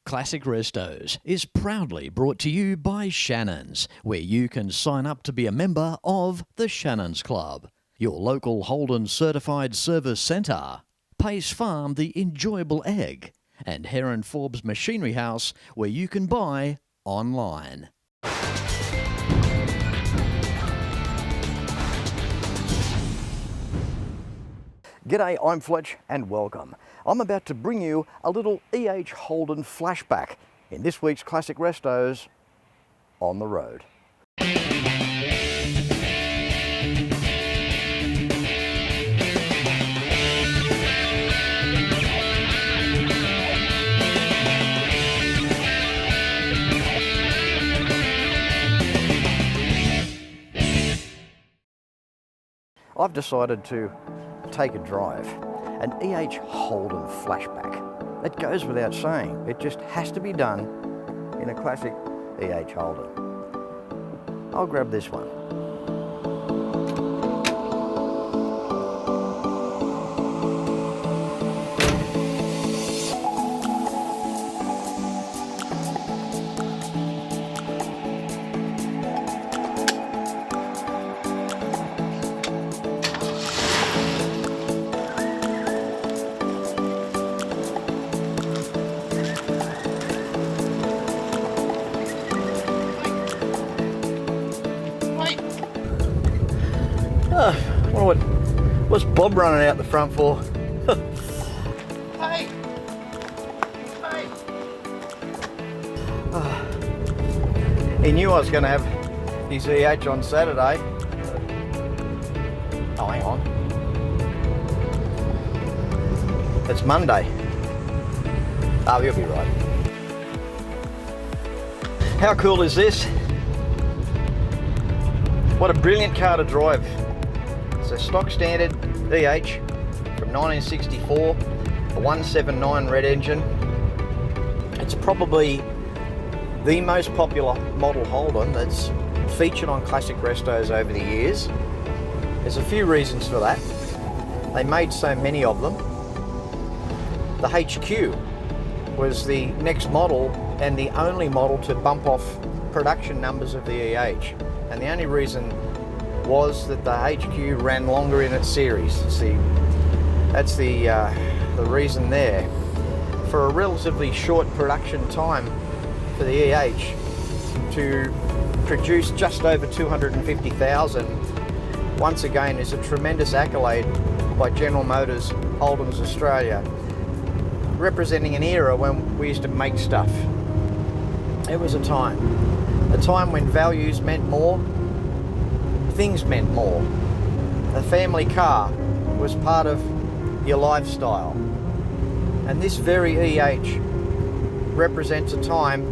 Classic Restos is proudly brought to you by Shannons, where you can sign up to be a member of the Shannons Club, your local Holden certified service centre, Pace Farm the enjoyable egg, and Heron Forbes Machinery House, where you can buy online. G'day, I'm Fletch and welcome. I'm about to bring you a little EH Holden flashback in this week's Classic Restos on the road. I've decided to take a drive, an EH Holden flashback. It goes without saying, it just has to be done in a classic EH Holden. I'll grab this one. What's Bob running out the front for? Hey! Hey! He knew I was going to have his EH on Saturday. Oh, hang on. It's Monday. Oh, you'll be right. How cool is this? What a brilliant car to drive. It's a stock standard EH from 1964, a 179 red engine. It's probably the most popular model Holden that's featured on Classic Restos over the years. There's a few reasons for that. They made so many of them. The HQ was the next model and the only model to bump off production numbers of the EH. And the only reason was that the HQ ran longer in its series. See, that's the reason there. For a relatively short production time for the EH to produce just over 250,000, once again is a tremendous accolade by General Motors Holdens Australia, representing an era when we used to make stuff. It was a time when values meant more, things meant more. A family car was part of your lifestyle. And this very EH represents a time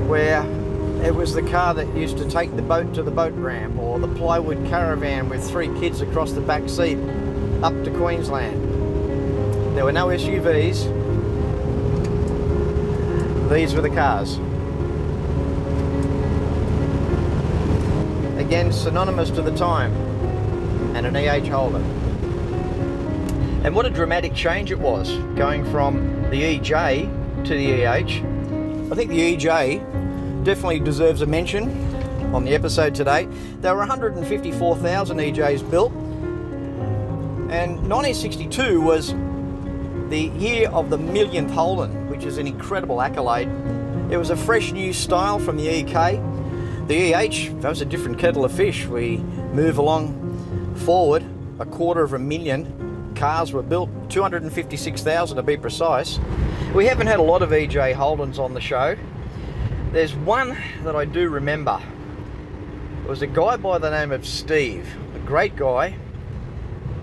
where it was the car that used to take the boat to the boat ramp, or the plywood caravan with 3 kids across the back seat up to Queensland. There were no SUVs. These were the cars. Again, synonymous to the time, and an EH Holden. And what a dramatic change it was, going from the EJ to the EH. I think the EJ definitely deserves a mention on the episode today. There were 154,000 EJs built, and 1962 was the year of the millionth Holden, which is an incredible accolade. It was a fresh new style from the EK. The EH, that was a different kettle of fish. We move along forward, 250,000 cars were built, 256,000 to be precise. We haven't had a lot of EJ Holdens on the show. There's one that I do remember. It was a guy by the name of Steve, a great guy.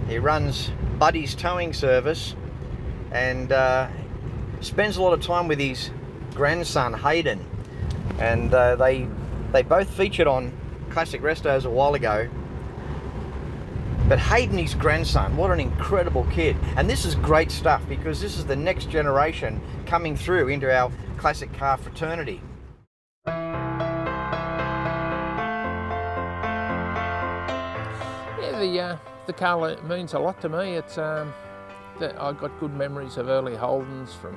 He runs Buddy's towing service and spends a lot of time with his grandson Hayden, and they both featured on Classic Restos a while ago. But Hayden, his grandson, what an incredible kid. And this is great stuff because this is the next generation coming through into our classic car fraternity. Yeah, the car means a lot to me. It's I've got good memories of early Holdens from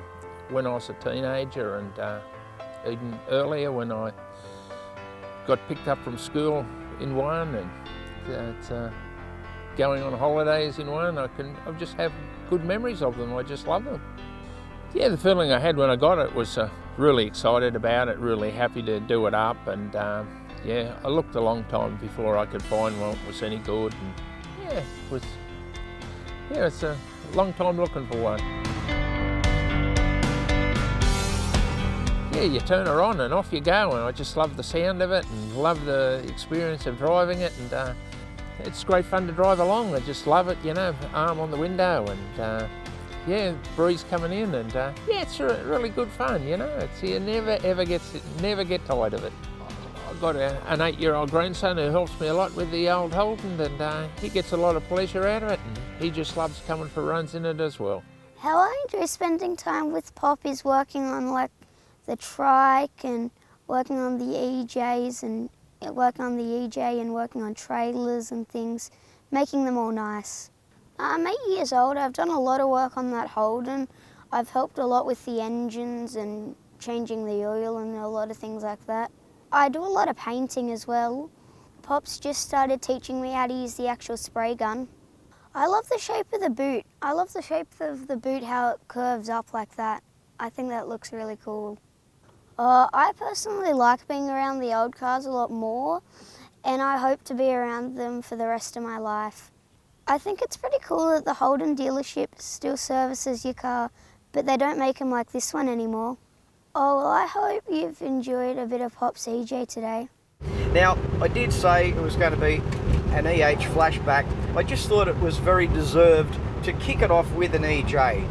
when I was a teenager and even earlier when I got picked up from school in one and going on holidays in one. I just have good memories of them. I just love them. Yeah, the feeling I had when I got it was really excited about it, really happy to do it up, and yeah, I looked a long time before I could find one that was any good. And yeah, it's a long time looking for one. Yeah, you turn her on and off you go, and I just love the sound of it and love the experience of driving it, and it's great fun to drive along. I just love it, you know, arm on the window and yeah, breeze coming in, and yeah, it's really good fun, you know. It's you never get tired of it. I've got an 8-year-old grandson who helps me a lot with the old Holden, and he gets a lot of pleasure out of it, and he just loves coming for runs in it as well. How I enjoy spending time with Pop is working on like the trike and working on the EJs and working on the EJ and working on trailers and things, making them all nice. I'm 8 years old. I've done a lot of work on that Holden. I've helped a lot with the engines and changing the oil and a lot of things like that. I do a lot of painting as well. Pop's just started teaching me how to use the actual spray gun. I love the shape of the boot. I love the shape of the boot, how it curves up like that. I think that looks really cool. I personally like being around the old cars a lot more, and I hope to be around them for the rest of my life. I think it's pretty cool that the Holden dealership still services your car, but they don't make them like this one anymore. Oh, well, I hope you've enjoyed a bit of Pop's EJ today. Now, I did say it was going to be an EH flashback. I just thought it was very deserved to kick it off with an EJ,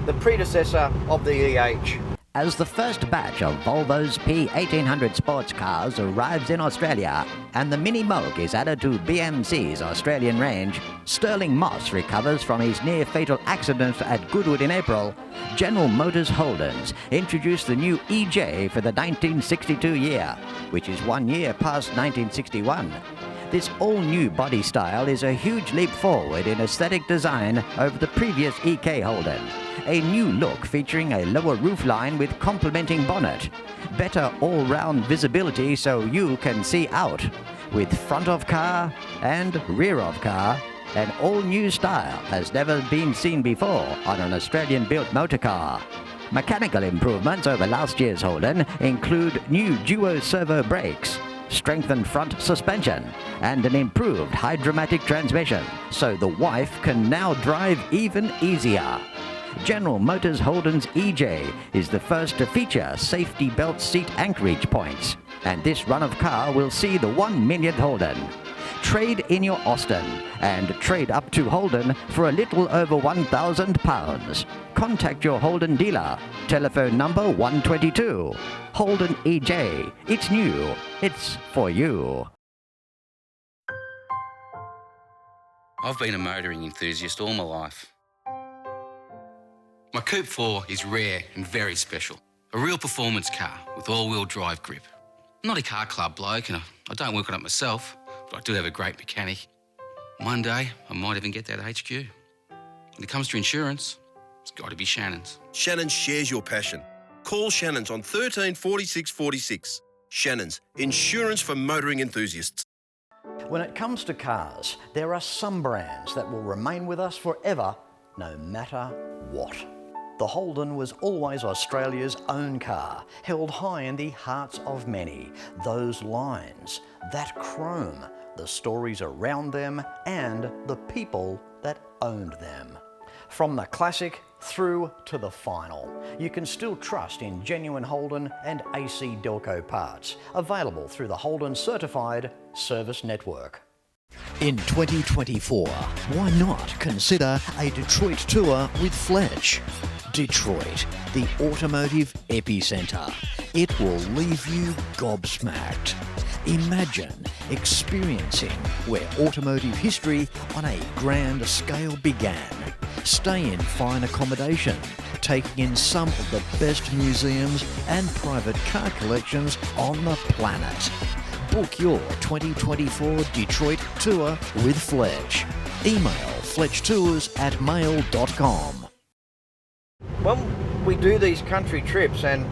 the predecessor of the EH. As the first batch of Volvo's P1800 sports cars arrives in Australia and the Mini Moke is added to BMC's Australian range, Sterling Moss recovers from his near-fatal accident at Goodwood in April, General Motors Holdens introduced the new EJ for the 1962 year, which is 1 year past 1961. This all-new body style is a huge leap forward in aesthetic design over the previous EK Holden. A new look featuring a lower roofline with complementing bonnet. Better all-round visibility so you can see out. With front of car and rear of car, an all-new style has never been seen before on an Australian-built motor car. Mechanical improvements over last year's Holden include new duo servo brakes, strengthened front suspension, and an improved hydromatic transmission, so the wife can now drive even easier. General Motors Holden's EJ is the first to feature safety belt seat anchorage points, and this run of car will see the 1 millionth Holden. Trade in your Austin and trade up to Holden for a little over £1,000. Contact your Holden dealer. Telephone number 122. Holden EJ. It's new. It's for you. I've been a motoring enthusiast all my life. My Coupe 4 is rare and very special. A real performance car with all-wheel drive grip. I'm not a car club bloke and I don't work on it myself, but I do have a great mechanic. One day, I might even get that HQ. When it comes to insurance, it's got to be Shannons. Shannons shares your passion. Call Shannons on 13 46 46. Shannons, insurance for motoring enthusiasts. When it comes to cars, there are some brands that will remain with us forever, no matter what. The Holden was always Australia's own car, held high in the hearts of many. Those lines, that chrome, the stories around them, and the people that owned them. From the classic through to the final, you can still trust in genuine Holden and AC Delco parts, available through the Holden Certified Service Network. In 2024, why not consider a Detroit tour with Fletch? Detroit, the automotive epicenter. It will leave you gobsmacked. Imagine experiencing where automotive history on a grand scale began. Stay in fine accommodation, taking in some of the best museums and private car collections on the planet. Book your 2024 Detroit tour with Fletch. Email fletchtours@mail.com. When we do these country trips and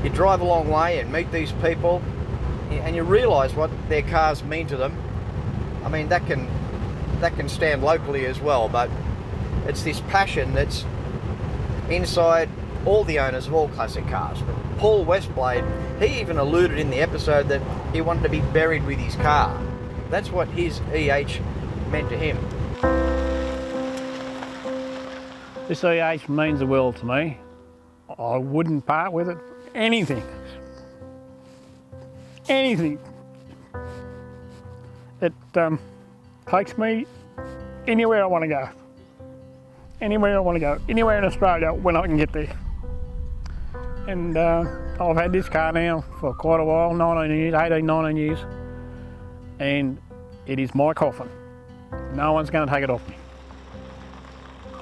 you drive a long way and meet these people and you realise what their cars mean to them. I mean, that can stand locally as well, but it's this passion that's inside all the owners of all classic cars. But Paul Westblade, he even alluded in the episode that he wanted to be buried with his car. That's what his EH meant to him. This EH means the world to me. I wouldn't part with it for anything. Anything. It takes me anywhere I want to go. Anywhere I want to go. Anywhere in Australia when I can get there. And I've had this car now for quite a while, 19 years, 18, 19 years. And it is my coffin. No one's going to take it off me.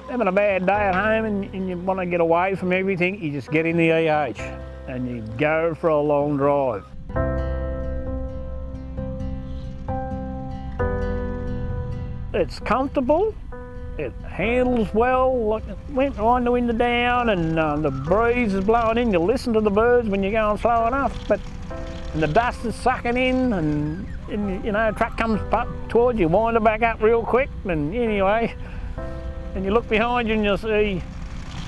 Having a bad day at home and you want to get away from everything, you just get in the EH and you go for a long drive. It's comfortable, it handles well, like it went right the window down and the breeze is blowing in, you listen to the birds when you're going slow enough, and the dust is sucking in and you know, a truck comes up towards you, wind it back up real quick, and anyway, and you look behind you and you'll see,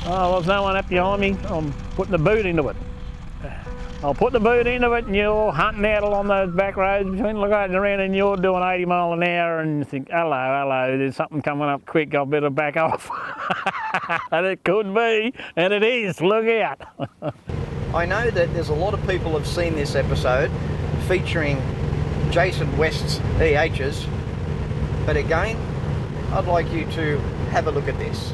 oh, well, there's no one up behind me, I'm putting the boot into it. I'll put the boot into it and you're hunting out along those back roads between the locations around and you're doing 80 mile an hour and you think, hello, there's something coming up quick, I better back off. And it could be, and it is, look out. I know that there's a lot of people have seen this episode featuring Jason West's EHs, but again, I'd like you to have a look at this.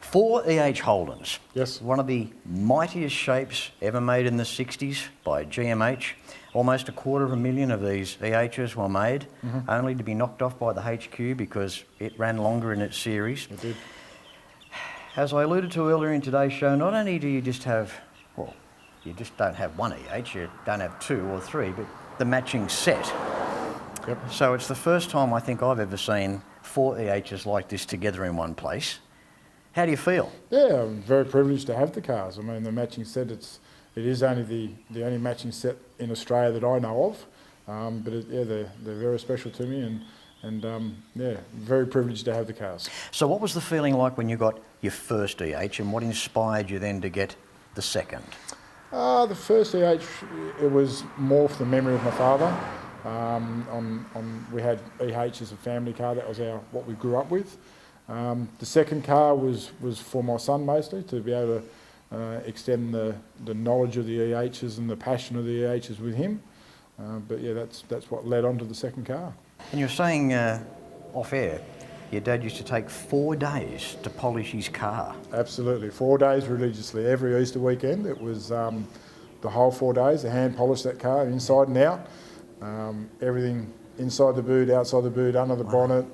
4 EH Holdens. Yes. One of the mightiest shapes ever made in the 60s by GMH. Almost 250,000 of these EHs were made, only to be knocked off by the HQ because it ran longer in its series. It did. As I alluded to earlier in today's show, not only do you just have, well, you just don't have one EH, you don't have 2 or 3, but the matching set. Yep. So it's the first time I think I've ever seen 4 EHs like this together in one place. How do you feel? Yeah, I'm very privileged to have the cars. I mean, the matching set, it is only the only matching set in Australia that I know of. But they're very special to me, and yeah, very privileged to have the cars. So what was the feeling like when you got your first EH, and what inspired you then to get the second? The first EH, it was more for the memory of my father. We had EH as a family car. That was what we grew up with. The second car was for my son mostly, to be able to extend the knowledge of the EHs and the passion of the EHs with him. But yeah, that's what led on to the second car. And you were saying off air, your dad used to take 4 days to polish his car. Absolutely, 4 days religiously. Every Easter weekend, it was the whole 4 days. To hand polish that car inside and out. Everything inside the boot, outside the boot, under the bonnet.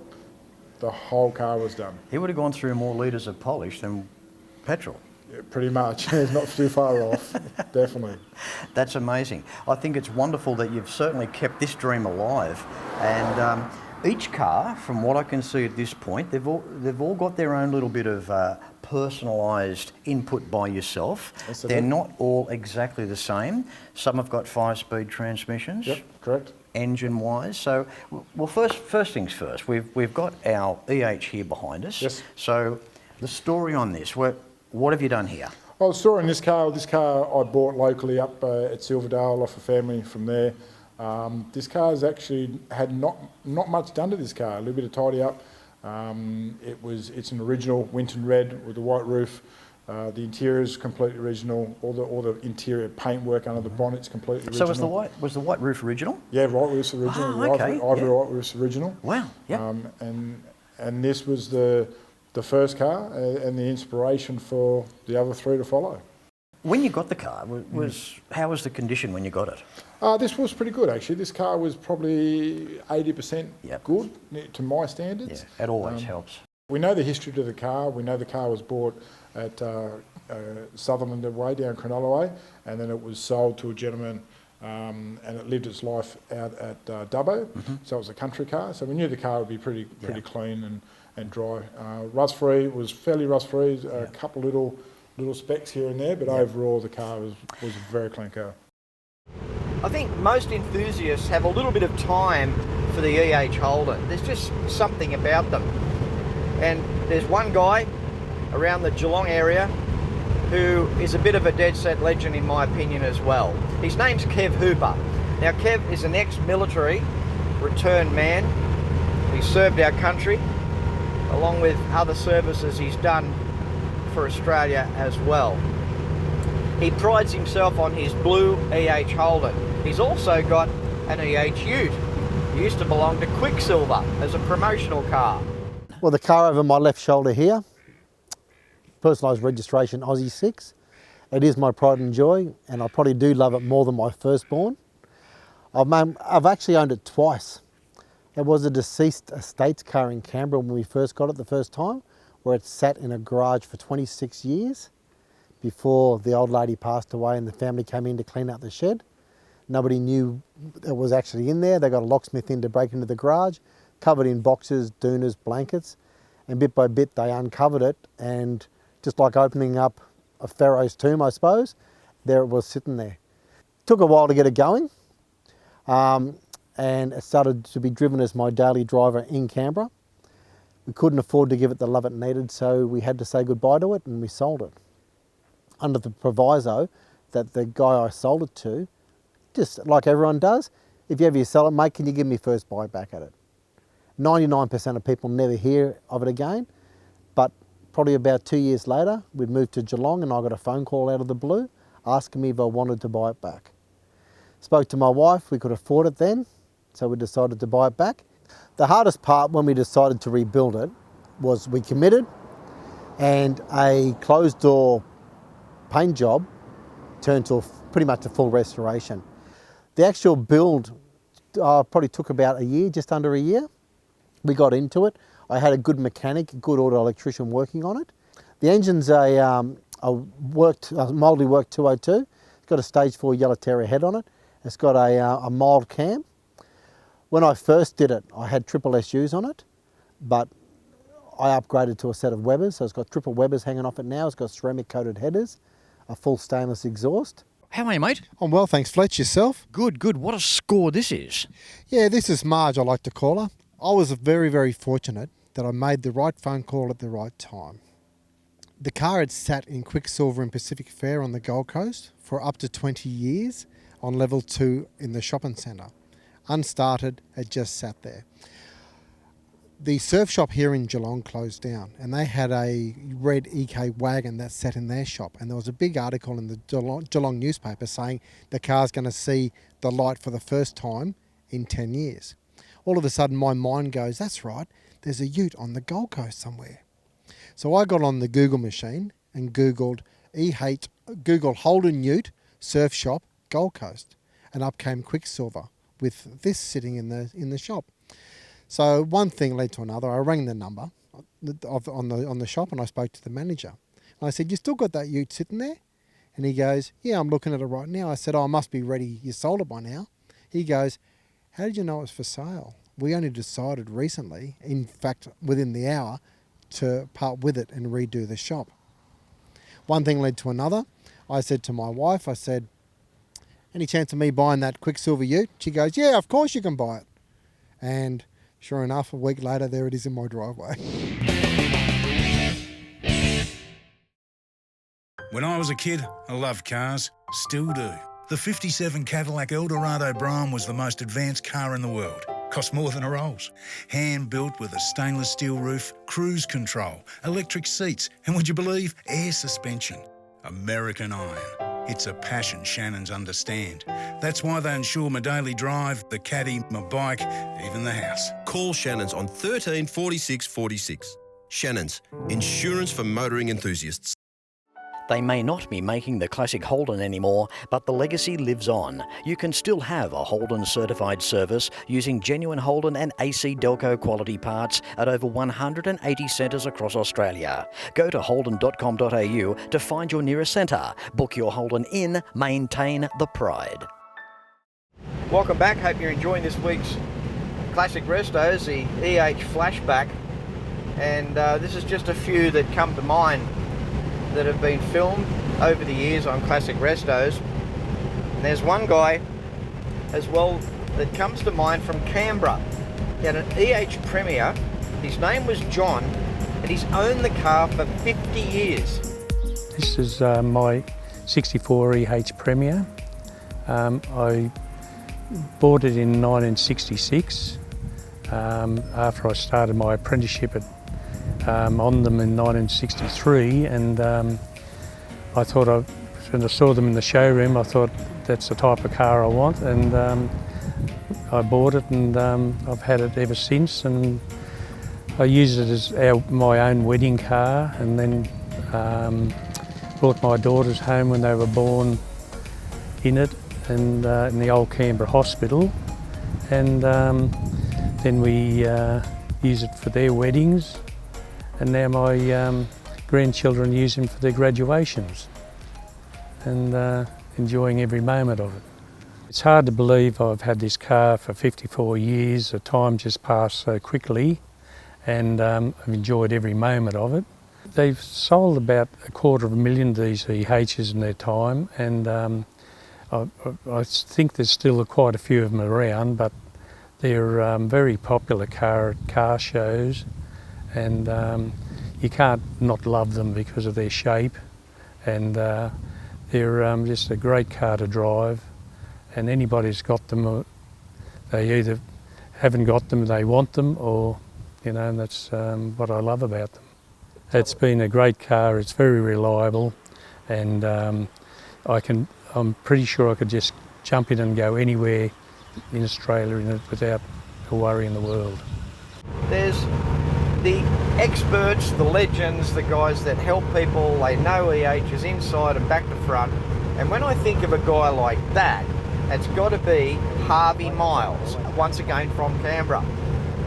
The whole car was done. He would have gone through more litres of polish than petrol. Yeah, pretty much. It's not too far off, definitely. That's amazing. I think it's wonderful that you've certainly kept this dream alive. And each car, from what I can see at this point, they've all got their own little bit of personalised input by yourself. Yes, they're not all exactly the same. Some have got 5-speed transmissions. Yep, correct. Engine-wise. So, well, first things first. We've got our EH here behind us. Yes. So, the story on this. What have you done here? Well, the story in this car I bought locally up at Silverdale off a family from there. This car's actually had not much done to this car. A little bit of tidy up. It's an original Winton red with a white roof. The interior is completely original. All the interior paintwork under the bonnet's completely original. So was the white roof original? Yeah, white roof's original. Oh, okay. Ivory white roof's original. Wow. Yeah. And this was the first car and the inspiration for the other 3 to follow. When you got the car, how was the condition when you got it? This was pretty good actually. This car was probably 80% good to my standards. Yeah, it always helps. We know the history to the car. We know the car was bought at Sutherland Way down Cronulla Way, and then it was sold to a gentleman, and it lived its life out at Dubbo. So it was a country car. So we knew the car would be pretty clean and dry. Rust free, it was fairly rust free. A couple little little specks here and there, but overall the car was a very clean car. I think most enthusiasts have a little bit of time for the EH Holden. There's just something about them. And there's one guy around the Geelong area who is a bit of a dead set legend in my opinion as well. His name's Kev Hooper. Now Kev is an ex-military returned man. He served our country along with other services he's done for Australia as well. He prides himself on his blue EH Holden. He's also got an EH Ute. It used to belong to Quicksilver as a promotional car. Well, the car over my left shoulder here, personalised registration Aussie 6. It is my pride and joy, and I probably do love it more than my firstborn. I've actually owned it twice. It was a deceased estates car in Canberra when we first got it the first time, where it sat in a garage for 26 years before the old lady passed away and the family came in to clean out the shed. Nobody knew it was actually in there. They got a locksmith in to break into the garage, covered in boxes, doonas, blankets, and bit by bit they uncovered it, and just like opening up a pharaoh's tomb, I suppose, there it was sitting there. Took a while to get it going, and it started to be driven as my daily driver in Canberra. We couldn't afford to give it the love it needed, so we had to say goodbye to it and we sold it. Under the proviso that the guy I sold it to, just like everyone does, if you ever sell it, mate, can you give me first buy back at it? 99% of people never hear of it again, but probably about 2 years later, we'd moved to Geelong and I got a phone call out of the blue asking me if I wanted to buy it back. Spoke to my wife, we could afford it then, so we decided to buy it back. The hardest part when we decided to rebuild it was we committed, and a closed door paint job turned to pretty much a full restoration. The actual build probably took about a year, just under a year. We got into it. I had a good mechanic, a good auto electrician working on it. The engine's a Mouldy Work 202. It's got a stage 4 yellow terrier head on it. It's got a mild cam. When I first did it, I had triple SUs on it, but I upgraded to a set of Webers, so it's got triple Webers hanging off it now. It's got ceramic coated headers, a full stainless exhaust. How are you, mate? I'm well, thanks, Fletch. Yourself? Good, good. What a score this is. Yeah, this is Marge, I like to call her. I was very, very fortunate that I made the right phone call at the right time. The car had sat in Quicksilver and Pacific Fair on the Gold Coast for up to 20 years on level 2 in the shopping centre. Unstarted, it just sat there. The surf shop here in Geelong closed down, and they had a red EK wagon that sat in their shop, and there was a big article in the Geelong newspaper saying the car's going to see the light for the first time in 10 years. All of a sudden my mind goes, that's right, there's a ute on the Gold Coast somewhere. So I got on the Google machine and Googled Holden Ute Surf Shop Gold Coast, and up came Quicksilver with this sitting in the shop. So one thing led to another. I rang the number on the shop and I spoke to the manager. And I said, you still got that ute sitting there? And he goes, yeah, I'm looking at it right now. I said, oh, it must be ready. You sold it by now. He goes, how did you know it was for sale? We only decided recently, in fact, within the hour, to part with it and redo the shop. One thing led to another. I said to my wife, I said, any chance of me buying that Quicksilver ute? She goes, yeah, of course you can buy it. And sure enough, a week later, there it is in my driveway. When I was a kid, I loved cars, still do. The 57 Cadillac Eldorado Brougham was the most advanced car in the world. Cost more than a Rolls. Hand-built with a stainless steel roof, cruise control, electric seats, and would you believe, air suspension. American iron. It's a passion Shannons understand. That's why they insure my daily drive, the caddy, my bike, even the house. Call Shannons on 13 46 46. Shannons, insurance for motoring enthusiasts. They may not be making the classic Holden anymore, but the legacy lives on. You can still have a Holden certified service using genuine Holden and AC Delco quality parts at over 180 centres across Australia. Go to holden.com.au to find your nearest centre. Book your Holden in, maintain the pride. Welcome back. Hope you're enjoying this week's Classic Restos, the EH Flashback. And this is just a few that come to mind. that have been filmed over the years on Classic Restos. And there's one guy as well that comes to mind from Canberra. He had an EH Premier. His name was John, and he's owned the car for 50 years. This is my 64 EH Premier. I bought it in 1966 after I started my apprenticeship on them in 1963, and I thought when I saw them in the showroom, I thought that's the type of car I want, and I bought it, and I've had it ever since, and I used it as my own wedding car, and then brought my daughters home when they were born in it, and in the old Canberra hospital, and then we use it for their weddings, and now my grandchildren use them for their graduations, and enjoying every moment of it. It's hard to believe I've had this car for 54 years. The time just passed so quickly, and I've enjoyed every moment of it. They've sold about 250,000 of these EHs in their time, and I think there's still quite a few of them around, but they're very popular car at car shows, and you can't not love them because of their shape, and they're just a great car to drive, and anybody who's got them, they either haven't got them, they want them, or, you know, and that's what I love about them. It's been a great car, it's very reliable, and I'm pretty sure I could just jump in and go anywhere in Australia in it without a worry in the world. There's the experts, the legends, the guys that help people, they know EHs inside and back to front, and when I think of a guy like that, it's got to be Harvey Miles, once again from Canberra.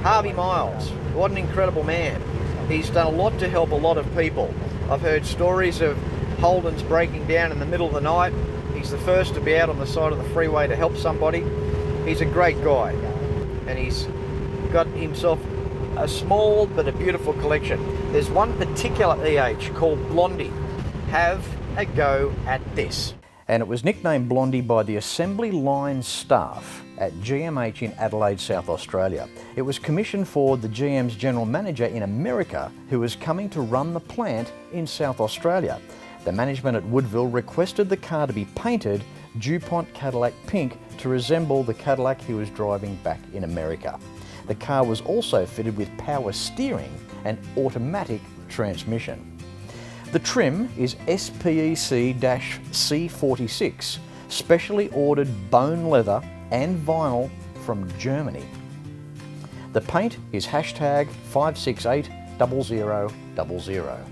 Harvey Miles, what an incredible man. He's done a lot to help a lot of people. I've heard stories of Holdens breaking down in the middle of the night. He's the first to be out on the side of the freeway to help somebody. He's a great guy, and he's got himself a small but a beautiful collection. There's one particular EH called Blondie. Have a go at this. And it was nicknamed Blondie by the assembly line staff at GMH in Adelaide, South Australia. It was commissioned for the GM's general manager in America, who was coming to run the plant in South Australia. The management at Woodville requested the car to be painted DuPont Cadillac pink to resemble the Cadillac he was driving back in America. The car was also fitted with power steering and automatic transmission. The trim is SPEC-C46, specially ordered bone leather and vinyl from Germany. The paint is #5680000.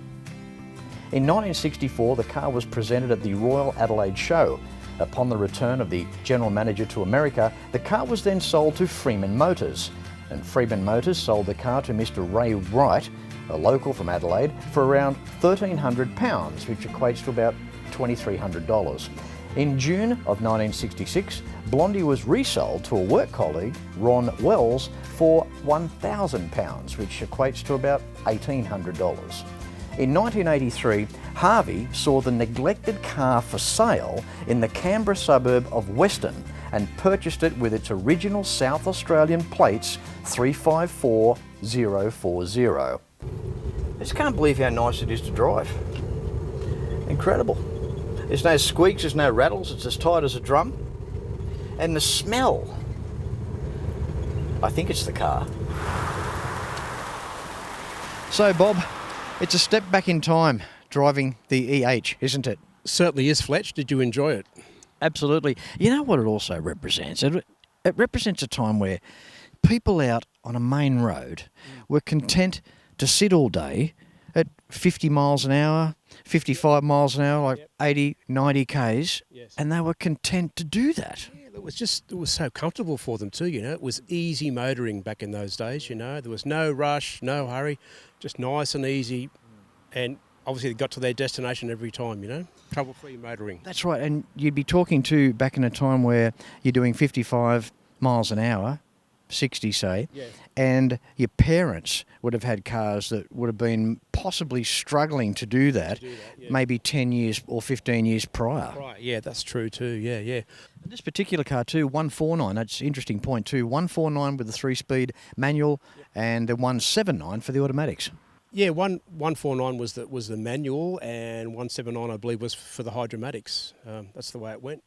In 1964, the car was presented at the Royal Adelaide Show. Upon the return of the general manager to America, the car was then sold to Freeman Motors, and Freeman Motors sold the car to Mr. Ray Wright, a local from Adelaide, for around £1,300, which equates to about $2,300. In June of 1966, Blondie was resold to a work colleague, Ron Wells, for £1,000, which equates to about $1,800. In 1983, Harvey saw the neglected car for sale in the Canberra suburb of Weston and purchased it with its original South Australian plates 354040. I just can't believe how nice it is to drive. Incredible. There's no squeaks, there's no rattles, it's as tight as a drum. And the smell, I think it's the car. So Bob, it's a step back in time driving the EH, isn't it? Certainly is, Fletch. Did you enjoy it? Absolutely. You know what it also represents? It represents a time where people out on a main road were content to sit all day at 50 miles an hour, 55 miles an hour, like 80, 90 Ks, and they were content to do that. Yeah, it was so comfortable for them too, you know. It was easy motoring back in those days, you know. There was no rush, no hurry, just nice and easy, and obviously they got to their destination every time, you know. Trouble-free motoring. That's right, and you'd be talking to back in a time where you're doing 55 miles an hour, 60, say, Yeah. and your parents would have had cars that would have been possibly struggling to do that, maybe 10 years or 15 years prior. Right, yeah, that's true too, yeah. And this particular car too, 149, that's an interesting point too, 149 with the 3-speed manual and the 179 for the automatics. Yeah, 149 was the manual, and 179 I believe was for the hydramatics. That's the way it went.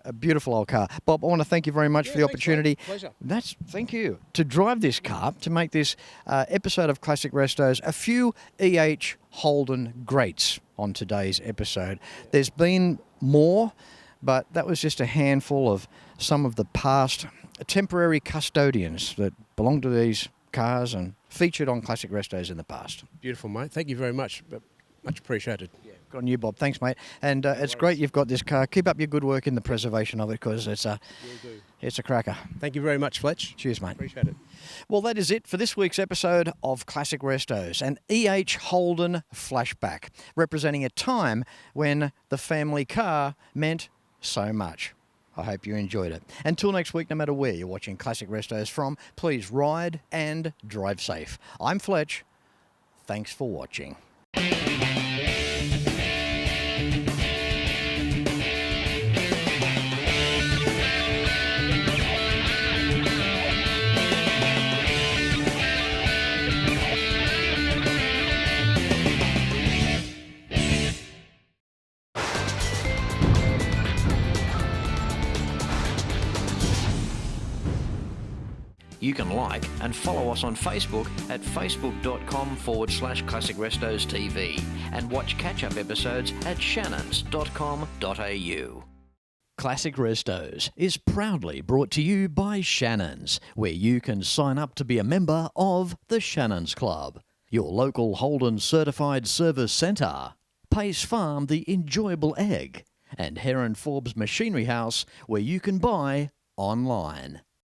A beautiful old car. Bob, I want to thank you very much for the opportunity. Pleasure. Thank you. To drive this car, to make this episode of Classic Restos, a few EH Holden greats on today's episode. There's been more, but that was just a handful of some of the past temporary custodians that belong to these cars and featured on Classic Restos in the past. Beautiful, mate. Thank you very much. Much appreciated. Good on you, Bob. Thanks, mate. And it's great you've got this car. Keep up your good work in the preservation of it, because it's a cracker. Thank you very much, Fletch. Cheers, mate. Appreciate it. Well, that is it for this week's episode of Classic Restos, an EH Holden flashback, representing a time when the family car meant so much. I hope you enjoyed it. Until next week, no matter where you're watching Classic Restos from, please ride and drive safe. I'm Fletch. Thanks for watching. You can like and follow us on Facebook at facebook.com/Classic Restos TV and watch catch-up episodes at shannons.com.au. Classic Restos is proudly brought to you by Shannons, where you can sign up to be a member of the Shannons Club, your local Holden certified service centre, Pace Farm the enjoyable egg, and Heron Forbes Machinery House, where you can buy online.